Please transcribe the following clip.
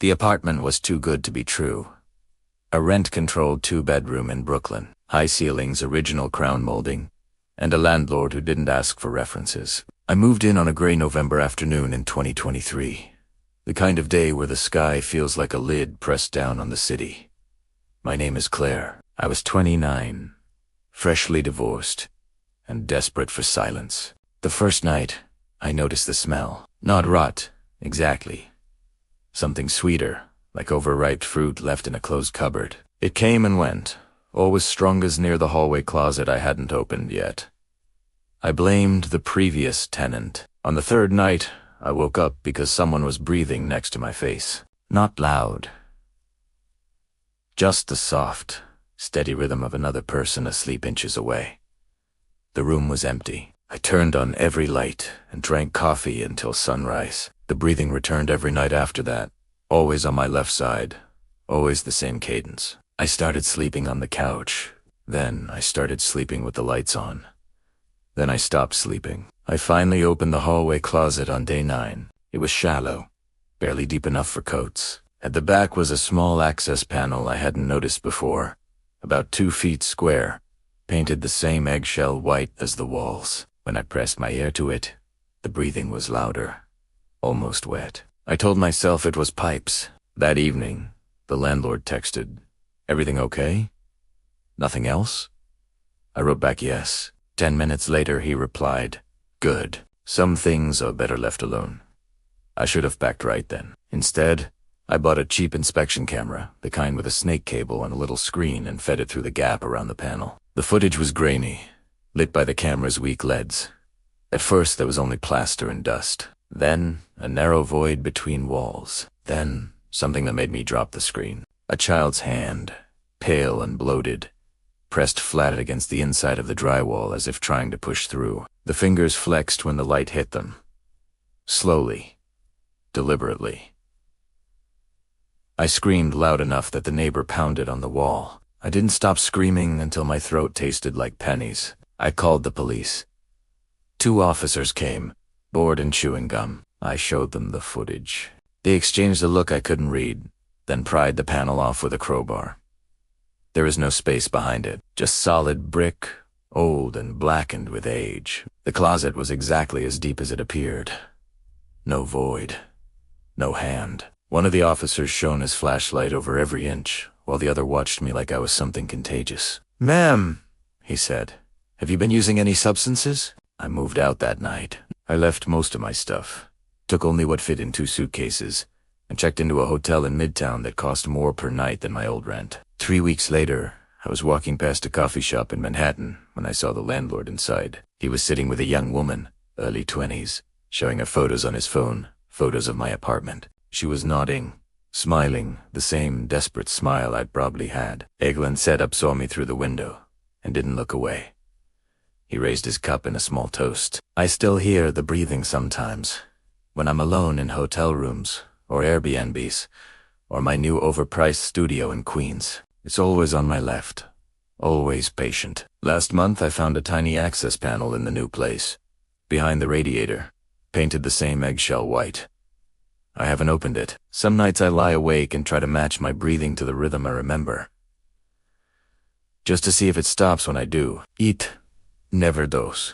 The apartment was too good to be true. A rent-controlled two-bedroom in Brooklyn, high ceilings, original crown molding, and a landlord who didn't ask for references. I moved in on a gray November afternoon in 2023. The kind of day where the sky feels like a lid pressed down on the city. My name is Claire. I was 29, freshly divorced, and desperate for silence. The first night, I noticed the smell. Not rot, exactly. Something sweeter, like overripe fruit left in a closed cupboard. It came and went, always strongest near the hallway closet I hadn't opened yet. I blamed the previous tenant. On the third night, I woke up because someone was breathing next to my face. Not loud. Just the soft, steady rhythm of another person asleep inches away. The room was empty. I turned on every light and drank coffee until sunrise. The breathing returned every night after that, always on my left side, always the same cadence. I started sleeping on the couch. Then I started sleeping with the lights on. Then I stopped sleeping. I finally opened the hallway closet on day 9. It was shallow, barely deep enough for coats. At the back was a small access panel I hadn't noticed before, about 2 feet square, painted the same eggshell white as the walls. When I pressed my ear to it, the breathing was louder, almost wet. I told myself it was pipes. That evening, the landlord texted, "Everything okay? Nothing else?" I wrote back yes. 10 minutes later, he replied, "Good. Some things are better left alone." I should have backed right then. Instead, I bought a cheap inspection camera, the kind with a snake cable and a little screen, and fed it through the gap around the panel. The footage was grainy, lit by the camera's weak LEDs. At first, there was only plaster and dust. Then, a narrow void between walls. Then, something that made me drop the screen. A child's hand, pale and bloated, pressed flat against the inside of the drywall as if trying to push through. The fingers flexed when the light hit them. Slowly, deliberately. I screamed loud enough that the neighbor pounded on the wall. I didn't stop screaming until my throat tasted like pennies. I called the police. 2 officers came, bored and chewing gum. I showed them the footage. They exchanged a look I couldn't read, then pried the panel off with a crowbar. There was no space behind it, just solid brick, old and blackened with age. The closet was exactly as deep as it appeared. No void. No hand. One of the officers shone his flashlight over every inch, while the other watched me like I was something contagious. "Ma'am," he said, "have you been using any substances?" I moved out that night. I left most of my stuff, took only what fit in 2 suitcases, and checked into a hotel in Midtown that cost more per night than my old rent. 3 weeks later, I was walking past a coffee shop in Manhattan when I saw the landlord inside. He was sitting with a young woman, early 20s, showing her photos on his phone, photos of my apartment. She was nodding, smiling, the same desperate smile I'd probably had. Eglin Setup saw me through the window and didn't look away. He raised his cup in a small toast. I still hear the breathing sometimes, when I'm alone in hotel rooms, or Airbnbs, or my new overpriced studio in Queens. It's always on my left, always patient. Last month I found a tiny access panel in the new place, behind the radiator, painted the same eggshell white. I haven't opened it. Some nights I lie awake and try to match my breathing to the rhythm I remember, just to see if it stops when I do. Eat, never dose.